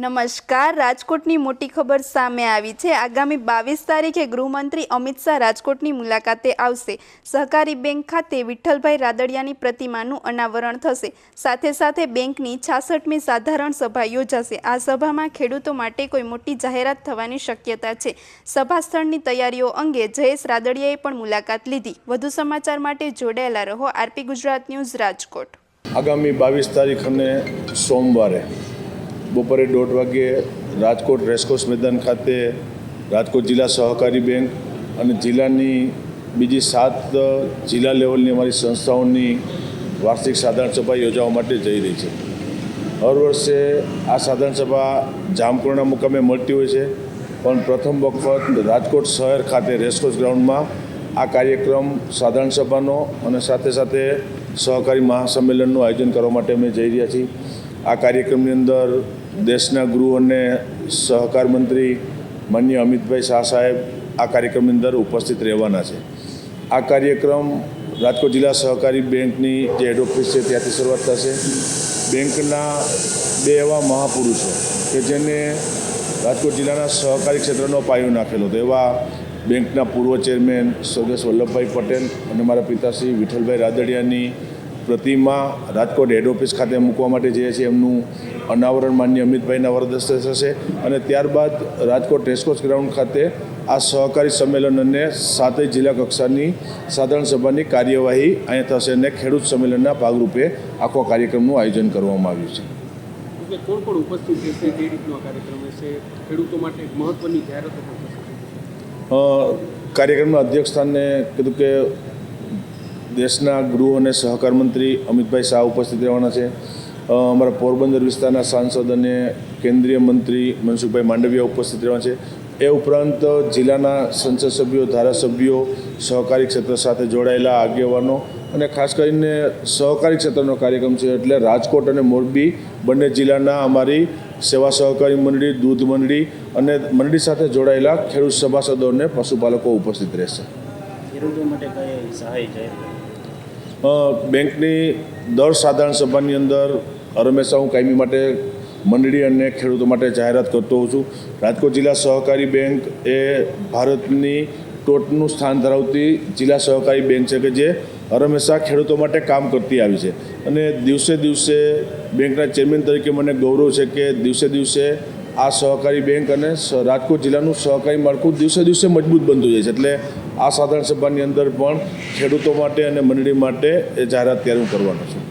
નમસ્કાર. રાજકોટની મોટી ખબર સામે આવી છે. આગામી 22 તારીખે ગૃહમંત્રી અમિત શાહ રાજકોટની મુલાકાતે આવશે. સહકારી બેંક ખાતે વિઠ્ઠલભાઈ રાદડિયાની પ્રતિમાનું અનાવરણ થશે. સાથે સાથે બેંકની 66મી સાધારણ સભા યોજાશે. આ સભામાં ખેડૂતો માટે કોઈ મોટી જાહેરાત થવાની શક્યતા છે. સભા સ્થળની તૈયારીઓ અંગે જયેશ રાદડિયાએ પણ મુલાકાત લીધી. વધુ સમાચાર માટે જોડાયેલા રહો આરપી ગુજરાત ન્યૂઝ રાજકોટ. આગામી 22 તારીખ અને સોમવારે બપોરે 1:30 વાગ્યે રાજકોટ રેસકોર્સ મેદાન ખાતે રાજકોટ જિલ્લા સહકારી બેંક અને જિલ્લાની બીજી 7 જિલ્લા લેવલની અમારી સંસ્થાઓની વાર્ષિક સાધારણ સભા યોજવા માટે જઈ રહી છે. હર વર્ષે આ સાધારણ સભા જામકુરના મુકામે મળતી હોય છે, પણ પ્રથમ વખત રાજકોટ શહેર ખાતે રેસકોર્સ ગ્રાઉન્ડમાં આ કાર્યક્રમ સાધારણ સભાનો અને સાથે સાથે સહકારી મહાસંમેલનનું આયોજન કરવા માટે અમે જઈ રહ્યા છીએ. આ કાર્યક્રમની અંદર દેશના ગૃહ અને સહકાર મંત્રી માનનીય અમિતભાઈ શાહ સાહેબ આ કાર્યક્રમની અંદર ઉપસ્થિત રહેવાના છે. આ કાર્યક્રમ રાજકોટ જિલ્લા સહકારી બેંકની જે હેડ ઓફિસ છે ત્યાંથી શરૂઆત થશે. બેંકના 2 એવા મહાપુરુષો કે જેને રાજકોટ જિલ્લાના સહકારી ક્ષેત્રનો પાયો નાખેલો હતો એવા બેંકના પૂર્વ ચેરમેન સ્વર્ગસ્થ વલ્લભભાઈ પટેલ અને મારા પિતાશ્રી વિઠ્ઠલભાઈ રાદડિયાની પ્રતિમા રાજકોટ હેડ ઓફિસ ખાતે મૂકવા માટે જઈએ છીએ. એમનું અનાવરણ માન્ય અમિતભાઈના વરદસ્તે થશે અને ત્યારબાદ રાજકોટ રેસકોર્સ ગ્રાઉન્ડ ખાતે આ સહકારી સંમેલન અને 7 જિલ્લા કક્ષાની સાધારણ સભાની કાર્યવાહી અહીંયા થશે અને ખેડૂત સંમેલનના ભાગરૂપે આખો કાર્યક્રમનું આયોજન કરવામાં આવ્યું છે. કોણ કોણ ઉપસ્થિત રહેશે, કઈ રીતનો કાર્યક્રમ રહેશે, ખેડૂતો માટે મહત્વની જાહેરાતો પણ થશે? કાર્યક્રમના અધ્યક્ષસ્થાને કીધું કે દેશના ગૃહ અને સહકાર મંત્રી અમિતભાઈ શાહ ઉપસ્થિત રહેવાના છે. અમારા પોરબંદર વિસ્તારના સાંસદ અને કેન્દ્રીય મંત્રી મનસુખભાઈ માંડવિયા ઉપસ્થિત રહેવાના છે. એ ઉપરાંત જિલ્લાના સંસદ સભ્યો, ધારાસભ્યો, સહકારી ક્ષેત્ર સાથે જોડાયેલા આગેવાનો અને ખાસ કરીને સહકારી ક્ષેત્રનો કાર્યક્રમ છે એટલે રાજકોટ અને મોરબી બંને જિલ્લાના અમારી સેવા સહકારી મંડળી, દૂધ મંડળી અને મંડળી સાથે જોડાયેલા ખેડૂત સભાસદો અને પશુપાલકો ઉપસ્થિત રહેશે. ખેડૂતો માટે કઈ સહાય છે? બેંકની દર સાધારણ સભાની અંદર હંમેશા હું કાયમી માટે મંડળી અને ખેડૂતો માટે જાહેરાત કરતો હોઉં છું. રાજકોટ જિલ્લા સહકારી બેંક એ ભારતની ટોચનું સ્થાન ધરાવતી જિલ્લા સહકારી બેંક છે કે જે હંમેશા ખેડૂતો માટે કામ કરતી આવી છે અને દિવસે દિવસે બેંકના ચેરમેન તરીકે મને ગૌરવ છે કે દિવસે દિવસે આ સહકારી બેંક અને રાજકોટ જિલ્લાનું સહકારી માળખું દિવસે દિવસે મજબૂત બનતું જાય છે. એટલે આ સાધારણ સભાની અંદર પણ ખેડૂતો માટે અને મંડળી માટે એ જાહેરાત ત્યારે હું કરવાનો છું.